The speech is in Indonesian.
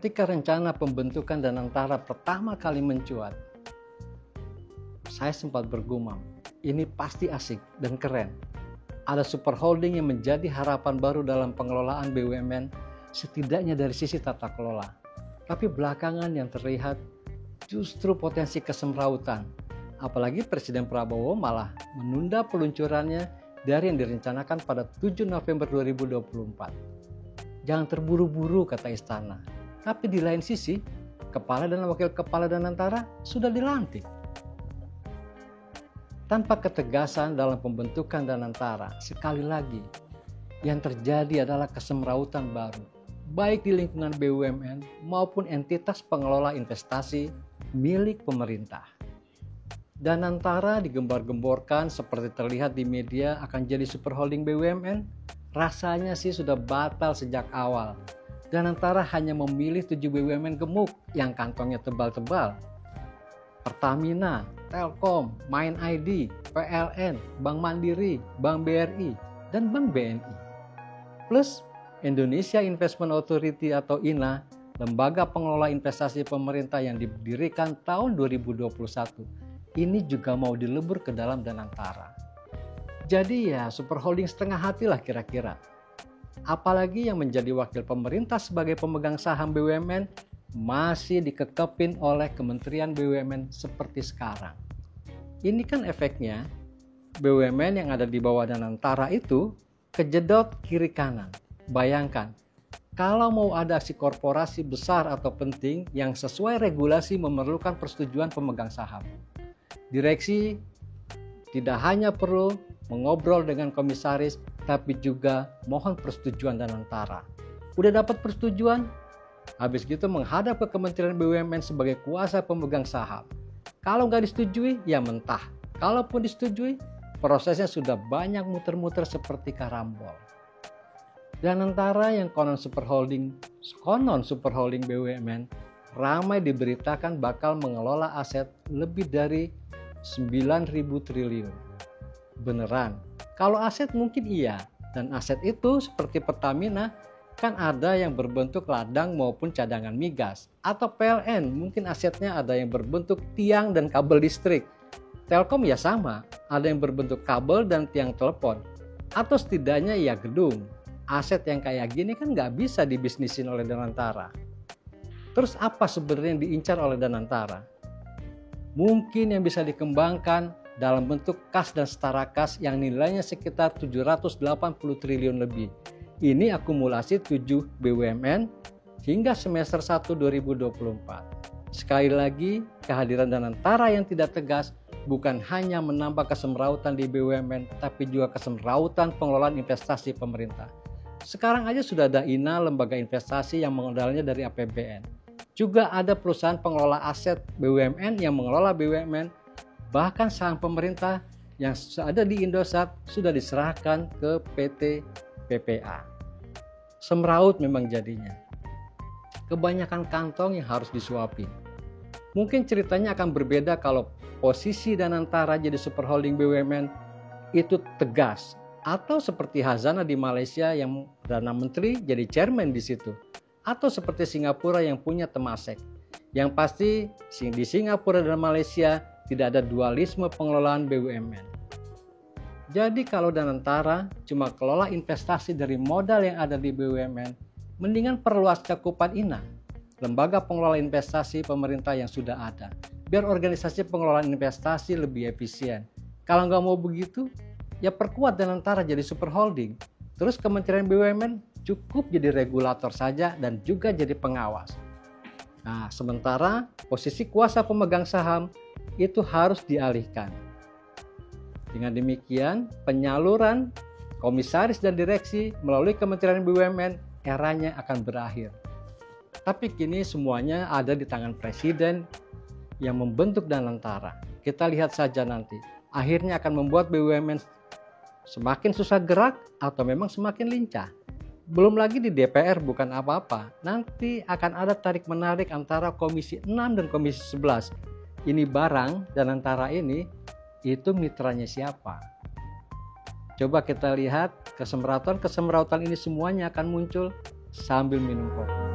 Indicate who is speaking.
Speaker 1: Ketika rencana pembentukan Danantara pertama kali mencuat, saya sempat bergumam, ini pasti asik dan keren. Ada super holding yang menjadi harapan baru dalam pengelolaan BUMN, setidaknya dari sisi tata kelola. Tapi belakangan yang terlihat justru potensi kesemrautan. Apalagi Presiden Prabowo malah menunda peluncurannya dari yang direncanakan pada 7 November 2024. Jangan terburu-buru, kata istana. Tapi di lain sisi, kepala dan wakil kepala Danantara sudah dilantik. Tanpa ketegasan dalam pembentukan Danantara, sekali lagi yang terjadi adalah kesemrautan baru, baik di lingkungan BUMN maupun entitas pengelola investasi milik pemerintah. Danantara digembar-gemborkan seperti terlihat di media akan jadi super holding BUMN. Rasanya sih sudah batal sejak awal. Danantara hanya memilih 7 BUMN gemuk yang kantongnya tebal-tebal. Pertamina, Telkom, Main ID, PLN, Bank Mandiri, Bank BRI, dan Bank BNI. Plus Indonesia Investment Authority atau INA, lembaga pengelola investasi pemerintah yang didirikan tahun 2021. Ini juga mau dilebur ke dalam Danantara. Jadi ya super holding setengah hati lah kira-kira. Apalagi yang menjadi wakil pemerintah sebagai pemegang saham BUMN masih dikekepin oleh Kementerian BUMN seperti sekarang. Ini kan efeknya BUMN yang ada di bawah Danantara itu kejedot kiri kanan. Bayangkan, kalau mau ada aksi korporasi besar atau penting yang sesuai regulasi memerlukan persetujuan pemegang saham. Direksi tidak hanya perlu mengobrol dengan komisaris, tapi juga mohon persetujuan Danantara. Udah dapat persetujuan? Habis gitu menghadap ke Kementerian BUMN sebagai kuasa pemegang saham. Kalau nggak disetujui, ya mentah. Kalaupun disetujui, prosesnya sudah banyak muter-muter seperti karambol. Danantara yang konon super holding BUMN ramai diberitakan bakal mengelola aset lebih dari 9.000 triliun. Beneran? Kalau aset mungkin iya, dan aset itu seperti Pertamina kan ada yang berbentuk ladang maupun cadangan migas, atau PLN mungkin asetnya ada yang berbentuk tiang dan kabel listrik. Telkom ya sama, ada yang berbentuk kabel dan tiang telepon, atau setidaknya ya gedung. Aset yang kayak gini kan nggak bisa dibisnisin oleh Danantara. Terus apa sebenarnya yang diincar oleh Danantara? Mungkin yang bisa dikembangkan dalam bentuk kas dan setara kas yang nilainya sekitar 780 triliun lebih. Ini akumulasi 7 BUMN hingga semester 1 2024. Sekali lagi, kehadiran Danantara yang tidak tegas bukan hanya menambah kesemrautan di BUMN, tapi juga kesemrautan pengelolaan investasi pemerintah. Sekarang aja sudah ada INA, lembaga investasi yang mengendalinya dari APBN. Juga ada perusahaan pengelola aset BUMN yang mengelola BUMN. Bahkan saham pemerintah yang ada di Indosat sudah diserahkan ke PT PPA. Semraut memang jadinya. Kebanyakan kantong yang harus disuapin. Mungkin ceritanya akan berbeda kalau posisi Danantara jadi super holding BUMN itu tegas. Atau seperti Hazana di Malaysia yang Perdana Menteri jadi chairman di situ. Atau seperti Singapura yang punya Temasek. Yang pasti di Singapura dan Malaysia tidak ada dualisme pengelolaan BUMN. Jadi kalau Danantara cuma kelola investasi dari modal yang ada di BUMN, mendingan perluas cakupan INA, lembaga pengelola investasi pemerintah yang sudah ada, biar organisasi pengelolaan investasi lebih efisien. Kalau nggak mau begitu, ya perkuat Danantara jadi super holding. Terus Kementerian BUMN cukup jadi regulator saja dan juga jadi pengawas. Nah, sementara posisi kuasa pemegang saham itu harus dialihkan. Dengan demikian, penyaluran komisaris dan direksi melalui Kementerian BUMN eranya akan berakhir. Tapi kini semuanya ada di tangan Presiden yang membentuk Danantara. Kita lihat saja nanti. Akhirnya akan membuat BUMN semakin susah gerak atau memang semakin lincah. Belum lagi di DPR bukan apa-apa. Nanti akan ada tarik-menarik antara Komisi 6 dan Komisi 11. Ini barang Danantara ini itu mitranya siapa? Coba kita lihat kesemrautan ini semuanya akan muncul sambil minum kopi.